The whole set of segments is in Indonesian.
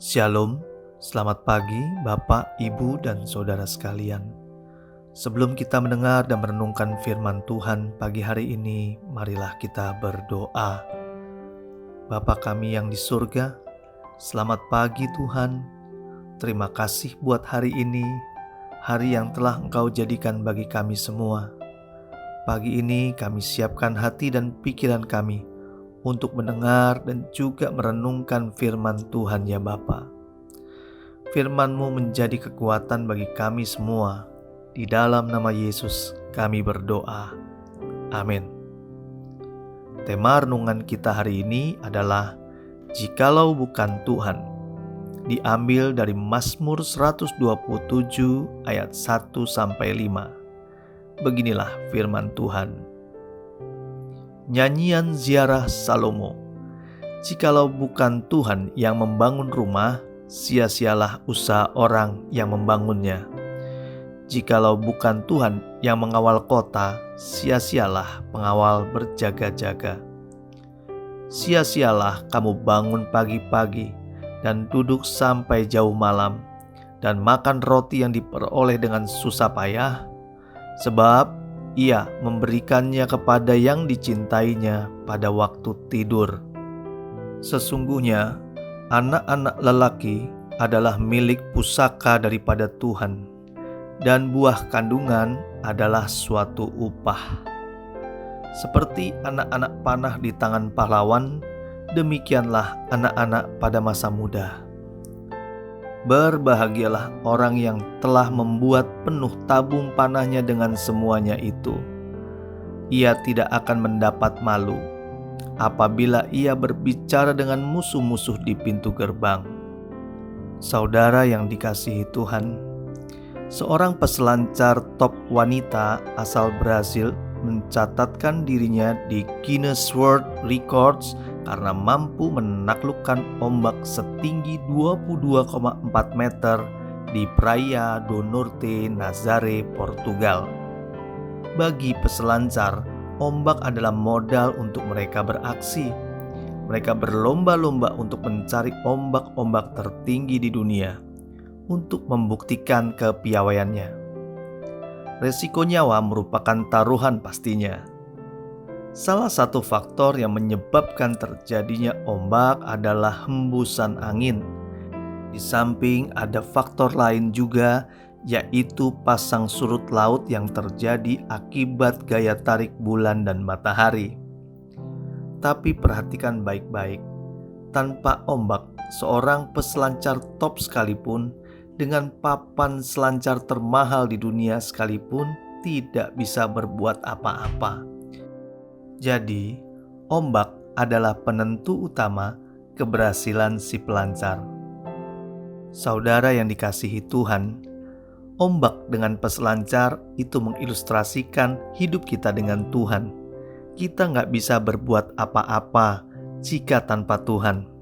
Shalom, selamat pagi Bapak, Ibu, dan Saudara sekalian. Sebelum kita mendengar dan merenungkan firman Tuhan pagi hari ini, marilah kita berdoa. Bapa kami yang di surga, selamat pagi Tuhan. Terima kasih buat hari ini, hari yang telah Engkau jadikan bagi kami semua. Pagi ini kami siapkan hati dan pikiran kami untuk mendengar dan juga merenungkan firman Tuhan ya Bapa. Firman-Mu menjadi kekuatan bagi kami semua. Di dalam nama Yesus kami berdoa. Amin. Tema renungan kita hari ini adalah Jikalau Bukan Tuhan. Diambil dari Mazmur 127 ayat 1-5. Beginilah firman Tuhan. Nyanyian ziarah Salomo. Jikalau bukan Tuhan yang membangun rumah, sia-sialah usaha orang yang membangunnya. Jikalau bukan Tuhan yang mengawal kota, sia-sialah pengawal berjaga-jaga. Sia-sialah kamu bangun pagi-pagi dan duduk sampai jauh malam, dan makan roti yang diperoleh dengan susah payah, sebab Ia memberikannya kepada yang dicintainya pada waktu tidur. Sesungguhnya anak-anak lelaki adalah milik pusaka daripada Tuhan, dan buah kandungan adalah suatu upah. Seperti anak-anak panah di tangan pahlawan, demikianlah anak-anak pada masa muda. Berbahagialah orang yang telah membuat penuh tabung panahnya dengan semuanya itu. Ia tidak akan mendapat malu apabila ia berbicara dengan musuh-musuh di pintu gerbang. Saudara yang dikasihi Tuhan, seorang peselancar top wanita asal Brasil mencatatkan dirinya di Guinness World Records karena mampu menaklukkan ombak setinggi 22,4 meter di Praia do Norte, Nazaré, Portugal. Bagi peselancar, ombak adalah modal untuk mereka beraksi. Mereka berlomba-lomba untuk mencari ombak-ombak tertinggi di dunia untuk membuktikan kepiawaiannya. Resiko nyawa merupakan taruhan pastinya. Salah satu faktor yang menyebabkan terjadinya ombak adalah hembusan angin. Di samping ada faktor lain juga, yaitu pasang surut laut yang terjadi akibat gaya tarik bulan dan matahari. Tapi perhatikan baik-baik, tanpa ombak, seorang peselancar top sekalipun, dengan papan selancar termahal di dunia sekalipun, tidak bisa berbuat apa-apa. Jadi, ombak adalah penentu utama keberhasilan si pelancar. Saudara yang dikasihi Tuhan, ombak dengan peselancar itu mengilustrasikan hidup kita dengan Tuhan. Kita nggak bisa berbuat apa-apa jika tanpa Tuhan.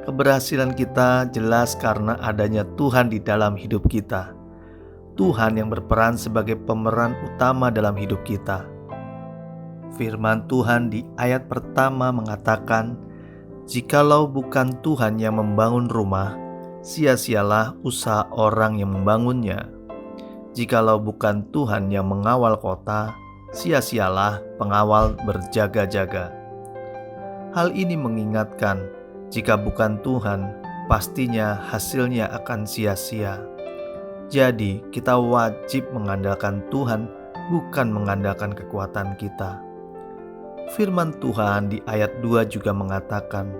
Keberhasilan kita jelas karena adanya Tuhan di dalam hidup kita. Tuhan yang berperan sebagai pemeran utama dalam hidup kita. Firman Tuhan di ayat pertama mengatakan, Jikalau bukan Tuhan yang membangun rumah, sia-sialah usaha orang yang membangunnya. Jikalau bukan Tuhan yang mengawal kota, sia-sialah pengawal berjaga-jaga. Hal ini mengingatkan, jika bukan Tuhan, pastinya hasilnya akan sia-sia. Jadi, kita wajib mengandalkan Tuhan, bukan mengandalkan kekuatan kita. Firman Tuhan di ayat 2 juga mengatakan,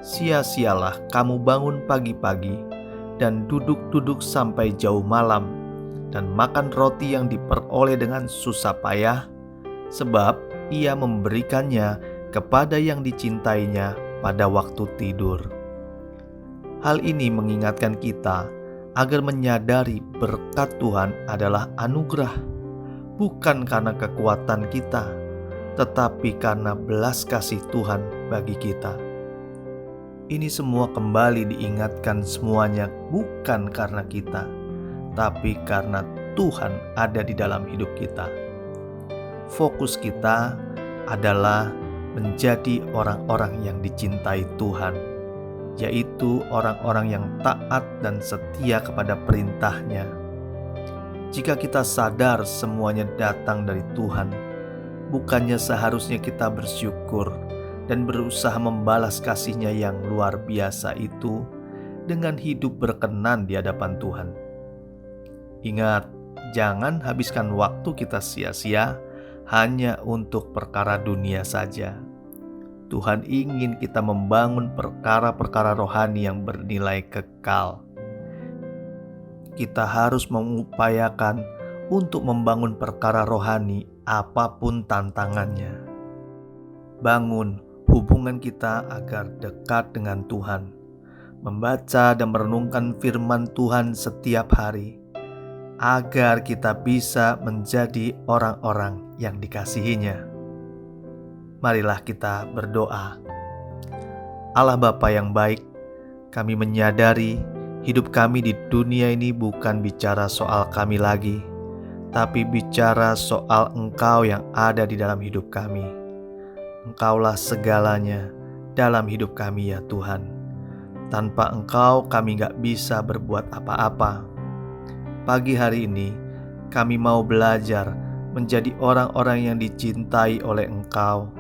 sia-sialah kamu bangun pagi-pagi dan duduk-duduk sampai jauh malam, dan makan roti yang diperoleh dengan susah payah, sebab Ia memberikannya kepada yang dicintainya pada waktu tidur. Hal ini mengingatkan kita agar menyadari berkat Tuhan adalah anugerah, bukan karena kekuatan kita, tetapi karena belas kasih Tuhan bagi kita. Ini semua kembali diingatkan semuanya bukan karena kita, tapi karena Tuhan ada di dalam hidup kita. Fokus kita adalah menjadi orang-orang yang dicintai Tuhan. yaitu orang-orang yang taat dan setia kepada perintah-Nya. Jika kita sadar semuanya datang dari Tuhan, bukannya seharusnya kita bersyukur dan berusaha membalas kasih-Nya yang luar biasa itu dengan hidup berkenan di hadapan Tuhan. Ingat, jangan habiskan waktu kita sia-sia hanya untuk perkara dunia saja. Tuhan ingin kita membangun perkara-perkara rohani yang bernilai kekal. Kita harus mengupayakan untuk membangun perkara rohani apapun tantangannya. Bangun hubungan kita agar dekat dengan Tuhan, membaca dan merenungkan firman Tuhan setiap hari, agar kita bisa menjadi orang-orang yang dikasihi-Nya. Marilah kita berdoa. Allah Bapa yang baik, kami menyadari hidup kami di dunia ini bukan bicara soal kami lagi, tapi bicara soal Engkau yang ada di dalam hidup kami. Engkaulah segalanya dalam hidup kami ya Tuhan. Tanpa Engkau kami gak bisa berbuat apa-apa. Pagi hari ini kami mau belajar menjadi orang-orang yang dicintai oleh Engkau.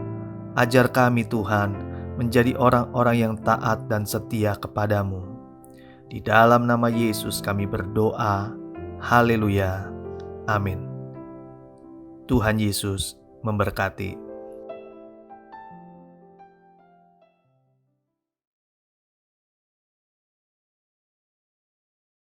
Ajar kami Tuhan menjadi orang-orang yang taat dan setia kepadamu. Di dalam nama Yesus kami berdoa. Haleluya. Amin. Tuhan Yesus memberkati.